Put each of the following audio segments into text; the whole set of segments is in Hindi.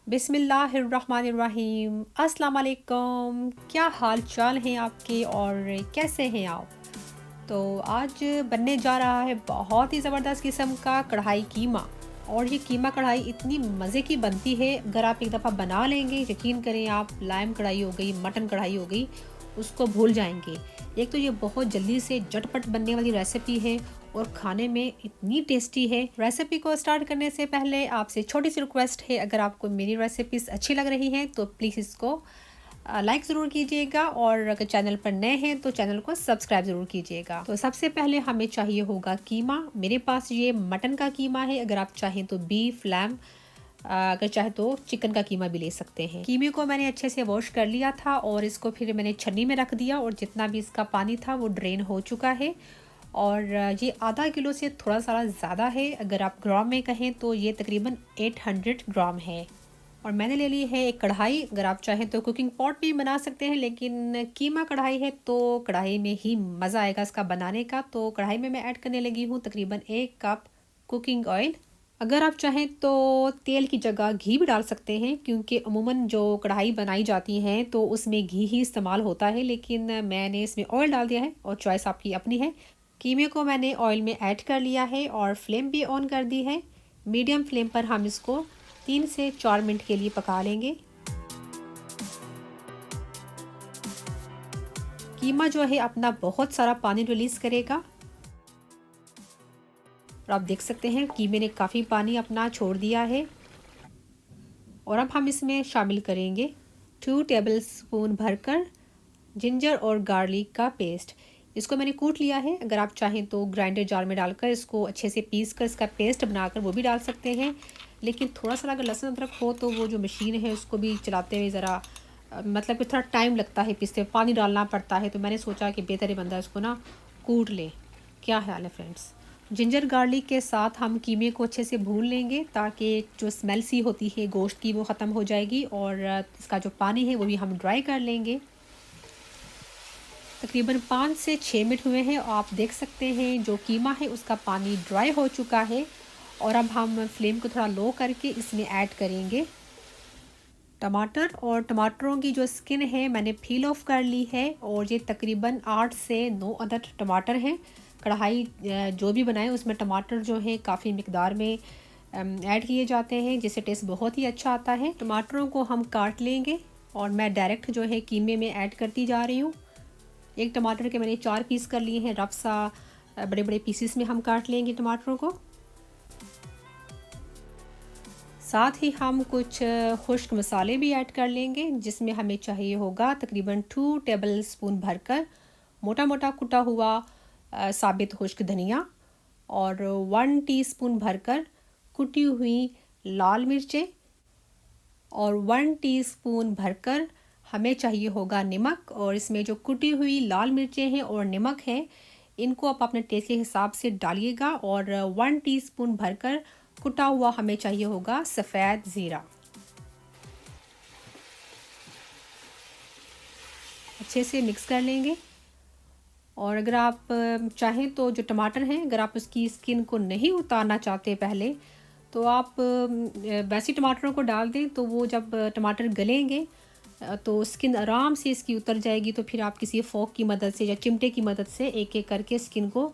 बिस्मिल्लाहिर्रहमानिर्रहीम। अस्सलाम वालेकुम। क्या हाल चाल हैं आपके और कैसे हैं आप? तो आज बनने जा रहा है बहुत ही ज़बरदस्त किस्म का कढ़ाई कीमा। और ये कीमा कढ़ाई इतनी मज़े की बनती है, अगर आप एक दफ़ा बना लेंगे यकीन करें आप लाइम कढ़ाई हो गई, मटन कढ़ाई हो गई, उसको भूल जाएंगे। एक तो ये बहुत जल्दी से झटपट बनने वाली रेसिपी है और खाने में इतनी टेस्टी है। रेसिपी को स्टार्ट करने से पहले आपसे छोटी सी रिक्वेस्ट है, अगर आपको मेरी रेसिपीज़ अच्छी लग रही हैं तो प्लीज़ इसको लाइक ज़रूर कीजिएगा और अगर चैनल पर नए हैं तो चैनल को सब्सक्राइब ज़रूर कीजिएगा। तो सबसे पहले हमें चाहिए होगा कीमा। मेरे पास ये मटन का कीमा है, अगर आप चाहें तो बीफ, लैम, अगर चाहे तो चिकन का कीमा भी ले सकते हैं। कीमे को मैंने अच्छे से वॉश कर लिया था और इसको फिर मैंने छन्नी में रख दिया और जितना भी इसका पानी था वो ड्रेन हो चुका है। और ये आधा किलो से थोड़ा सा ज़्यादा है, अगर आप ग्राम में कहें तो ये तकरीबन 800 ग्राम है। और मैंने ले ली है एक कढ़ाई, अगर आप चाहें तो कुकिंग पॉट भी बना सकते हैं, लेकिन कीमा कढ़ाई है तो कढ़ाई में ही मज़ा आएगा इसका बनाने का। तो कढ़ाई में मैं ऐड करने लगी हूँ तकरीबन 1 कप कुकिंग ऑयल। अगर आप चाहें तो तेल की जगह घी भी डाल सकते हैं, क्योंकि अमूमन जो कढ़ाई बनाई जाती हैं तो उसमें घी ही इस्तेमाल होता है, लेकिन मैंने इसमें ऑयल डाल दिया है और चॉइस आपकी अपनी है। कीमे को मैंने ऑयल में ऐड कर लिया है और फ्लेम भी ऑन कर दी है। मीडियम फ्लेम पर हम इसको 3 से 4 मिनट के लिए पका लेंगे। कीमा जो है अपना बहुत सारा पानी रिलीज़ करेगा और आप देख सकते हैं कीमे ने काफ़ी पानी अपना छोड़ दिया है। और अब हम इसमें शामिल करेंगे 2 टेबलस्पून भरकर जिंजर और गार्लिक का पेस्ट। इसको मैंने कूट लिया है, अगर आप चाहें तो ग्राइंडर जार में डालकर इसको अच्छे से पीस कर इसका पेस्ट बनाकर वो भी डाल सकते हैं। लेकिन थोड़ा सा अगर लहसुन अदरक हो तो वो जो मशीन है उसको भी चलाते हुए ज़रा मतलब कि थोड़ा टाइम लगता है, पीसते हुए पानी डालना पड़ता है, तो मैंने सोचा कि बेहतर है बंदा इसको ना कूट ले। क्या ख्याल है फ्रेंड्स? जिंजर गार्लिक के साथ हम कीमे को अच्छे से भून लेंगे ताकि जो स्मेल सी होती है गोश्त की वो ख़त्म हो जाएगी और इसका जो पानी है वो भी हम ड्राई कर लेंगे। तकरीबन 5 से 6 मिनट हुए हैं और आप देख सकते हैं जो कीमा है उसका पानी ड्राई हो चुका है। और अब हम फ्लेम को थोड़ा लो करके इसमें ऐड करेंगे टमाटर। और टमाटरों की जो स्किन है मैंने पील ऑफ कर ली है और ये तकरीबन 8 से 9 अदद टमाटर हैं। कढ़ाई जो भी बनाए उसमें टमाटर जो है काफ़ी मिकदार में ऐड किए जाते हैं, जिससे टेस्ट बहुत ही अच्छा आता है। टमाटरों को हम काट लेंगे और मैं डायरेक्ट जो है कीमे में ऐड करती जा रही हूँ। एक टमाटर के मैंने 4 पीस कर लिए हैं, रफ सा बड़े बड़े पीसीस में हम काट लेंगे टमाटरों को। साथ ही हम कुछ खुश्क मसाले भी ऐड कर लेंगे, जिसमें हमें चाहिए होगा तकरीबन 2 टेबलस्पून भरकर मोटा मोटा कुटा हुआ साबित खुश्क धनिया और 1 टीस्पून भरकर कुटी हुई लाल मिर्चें और 1 टीस्पून भरकर हमें चाहिए होगा नमक। और इसमें जो कुटी हुई लाल मिर्चें हैं और नमक है इनको आप अपने टेस्ट के हिसाब से डालिएगा। और 1 टीस्पून भरकर कुटा हुआ हमें चाहिए होगा सफ़ेद ज़ीरा। अच्छे से मिक्स कर लेंगे। और अगर आप चाहें तो जो टमाटर हैं अगर आप उसकी स्किन को नहीं उतारना चाहते पहले तो आप वैसे टमाटरों को डाल दें, तो वो जब टमाटर गलेंगे तो स्किन आराम से इसकी उतर जाएगी। तो फिर आप किसी फोक की मदद से या चिमटे की मदद से एक एक करके स्किन को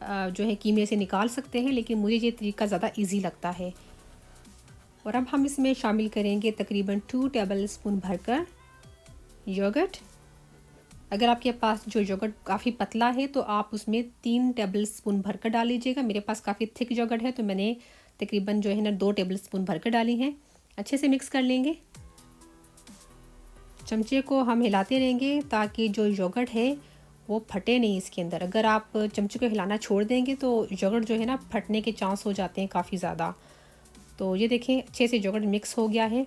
जो है कीमे से निकाल सकते हैं, लेकिन मुझे ये तरीका ज़्यादा इजी लगता है। और अब हम इसमें शामिल करेंगे तकरीबन 2 टेबलस्पून भरकर योगर्ट। अगर आपके पास जो योगर्ट काफ़ी पतला है तो आप उसमें 3 टेबलस्पून भरकर डाल लीजिएगा। मेरे पास काफ़ी थिक योगर्ट है तो मैंने तकरीबन जो है ना 2 टेबलस्पून भरकर डाली हैं। अच्छे से मिक्स कर लेंगे। चमचे को हम हिलाते रहेंगे ताकि जो योगर्ट है वो फटे नहीं इसके अंदर। अगर आप चमचे को हिलाना छोड़ देंगे तो योगर्ट जो है ना फटने के चांस हो जाते हैं काफ़ी ज़्यादा। तो ये देखें अच्छे से योगर्ट मिक्स हो गया है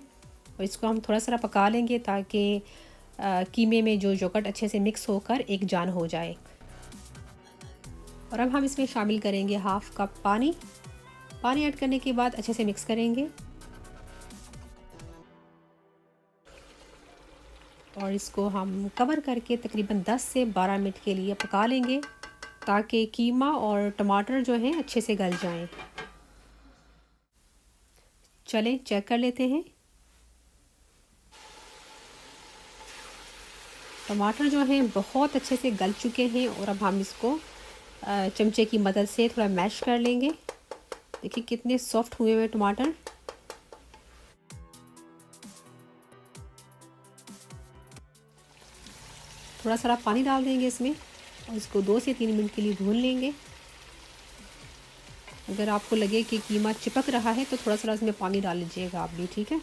और इसको हम थोड़ा सा पका लेंगे ताकि कीमे में जो योगर्ट अच्छे से मिक्स होकर एक जान हो जाए। और अब हम इसमें शामिल करेंगे 1/2 कप पानी। पानी ऐड करने के बाद अच्छे से मिक्स करेंगे और इसको हम कवर करके तकरीबन 10 से 12 मिनट के लिए पका लेंगे ताकि कीमा और टमाटर जो हैं अच्छे से गल जाएं। चलें चेक कर लेते हैं। टमाटर जो हैं बहुत अच्छे से गल चुके हैं और अब हम इसको चमचे की मदद से थोड़ा मैश कर लेंगे। देखिए कितने सॉफ्ट हुए हुए टमाटर। थोड़ा सा पानी डाल देंगे इसमें और इसको 2 से 3 मिनट के लिए भून लेंगे। अगर आपको लगे कि कीमा चिपक रहा है तो थोड़ा सा इसमें पानी डाल लीजिएगा आप भी, ठीक है।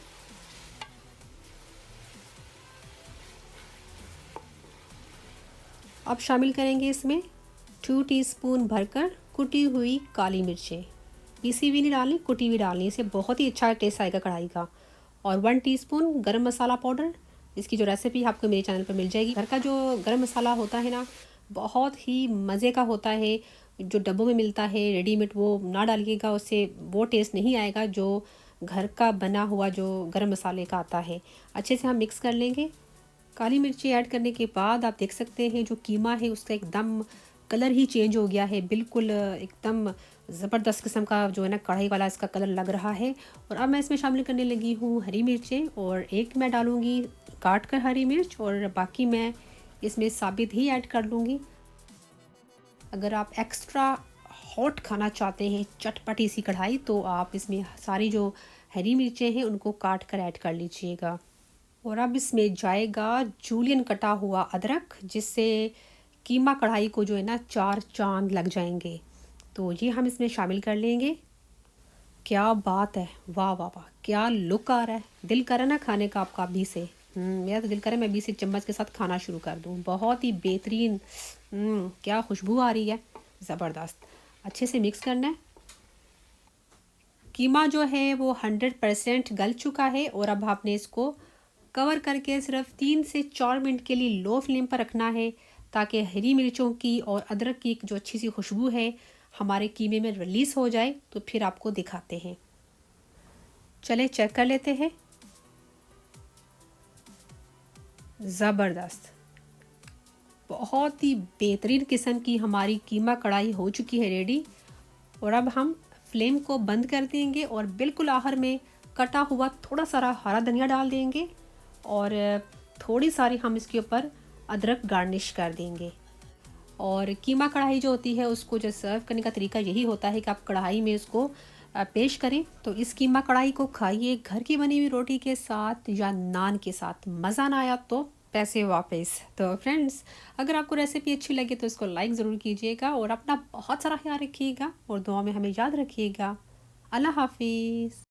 अब शामिल करेंगे इसमें 2 टीस्पून भरकर कुटी हुई काली मिर्चें। पीसी भी नहीं डालनी, कुटी भी डालनी, इससे बहुत ही अच्छा टेस्ट आएगा कढ़ाई का। और 1 टीस्पून गरम मसाला पाउडर, इसकी जो रेसिपी आपको मेरे चैनल पर मिल जाएगी। घर का जो गरम मसाला होता है ना, बहुत ही मज़े का होता है। जो डब्बों में मिलता है रेडीमेड वो ना डालिएगा, उससे वो टेस्ट नहीं आएगा जो घर का बना हुआ जो गरम मसाले का आता है। अच्छे से हम मिक्स कर लेंगे। काली मिर्ची ऐड करने के बाद आप देख सकते हैं जो कीमा है उसका एकदम कलर ही चेंज हो गया है, बिल्कुल एकदम ज़बरदस्त किस्म का जो है ना कढ़ाई वाला इसका कलर लग रहा है। और अब मैं इसमें शामिल करने लगी हूँ हरी मिर्चें, और एक मैं डालूँगी काट कर हरी मिर्च और बाकी मैं इसमें साबित ही ऐड कर लूँगी। अगर आप एक्स्ट्रा हॉट खाना चाहते हैं, चटपटी सी कढ़ाई, तो आप इसमें सारी जो हरी मिर्चें हैं उनको काट कर ऐड कर लीजिएगा। और अब इसमें जाएगा जूलियन कटा हुआ अदरक, जिससे कीमा कढ़ाई को जो है ना 4 चांद लग जाएंगे। तो ये हम इसमें शामिल कर लेंगे। क्या बात है, वाह वाह वाह, क्या लुक आ रहा है। दिल करे ना खाने का आपका अभी से। मेरा तो दिल करे मैं अभी से चम्मच के साथ खाना शुरू कर दूँ। बहुत ही बेहतरीन, क्या खुशबू आ रही है, ज़बरदस्त। अच्छे से मिक्स करना है। कीमा जो है वो 100% गल चुका है और अब आपने इसको कवर करके सिर्फ 3 से 4 मिनट के लिए लो फ्लेम पर रखना है, ताकि हरी मिर्चों की और अदरक की जो अच्छी सी खुशबू है हमारे कीमे में रिलीज़ हो जाए। तो फिर आपको दिखाते हैं, चले चेक कर लेते हैं। ज़बरदस्त, बहुत ही बेहतरीन किस्म की हमारी कीमा कढ़ाई हो चुकी है रेडी। और अब हम फ्लेम को बंद कर देंगे और बिल्कुल आखिर में कटा हुआ थोड़ा सारा हरा धनिया डाल देंगे और थोड़ी सारी हम इसके ऊपर अदरक गार्निश कर देंगे। और कीमा कढ़ाई जो होती है उसको जो सर्व करने का तरीका यही होता है कि आप कढ़ाई में इसको पेश करें। तो इस कीमा कढ़ाई को खाइए घर की बनी हुई रोटी के साथ या नान के साथ। मज़ा ना आया तो पैसे वापस। तो फ्रेंड्स, अगर आपको रेसिपी अच्छी लगे तो इसको लाइक ज़रूर कीजिएगा और अपना बहुत सारा ख्याल रखिएगा और दुआ में हमें याद रखिएगा। अल्लाह हाफिज़।